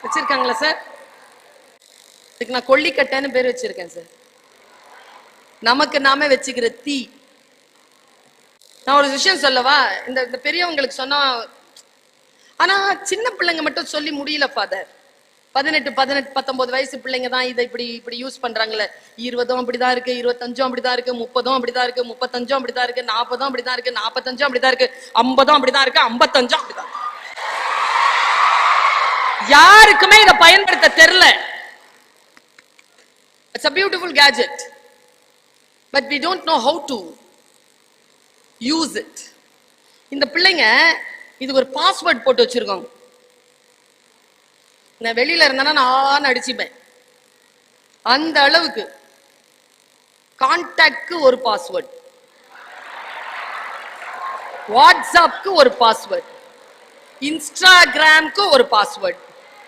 வச்சிருக்காங்களா சார்? இதுக்கு நான் கொல்லிக்கட்டைன்னு பேர் வச்சிருக்கேன் சார். நமக்கு நாமே வச்சுக்கிற தீ. நான் ஒரு விஷயம் சொல்லவா? இந்த பெரியவங்களுக்கு சொன்னா, ஆனா சின்ன பிள்ளைங்க மட்டும் சொல்லி முடியல ஃபாதர். 18 19 வயசு பிள்ளைங்க தான் இதை இப்படி யூஸ் பண்றாங்களே. 20 அப்படிதான் இருக்கு, 25 அப்படிதான் இருக்கு, 30 அப்படிதான் இருக்கு, 35 அப்படிதான் இருக்கு, 40 அப்படிதான் இருக்கு, 45 அப்படிதான் இருக்கு, 50 அப்படிதான் இருக்கு, 55 அப்படிதான். யாருக்குமே இதை பயன்படுத்த தெரியல. It's a beautiful gadget, but we don't know how to use it. இந்த பிள்ளைங்க இது ஒரு பாஸ்வேர்ட் போட்டு வச்சிருக்காங்க. நான் வெளியில இருந்தானா நான் அடிச்சுப்பேன். அந்த அளவுக்கு கான்டாக்ட்க்கு ஒரு பாஸ்வேர்ட், வாட்ஸ்அப்க்கு ஒரு பாஸ்வேர்ட், இன்ஸ்டாகிராம்க்கு ஒரு பாஸ்வேர்ட்,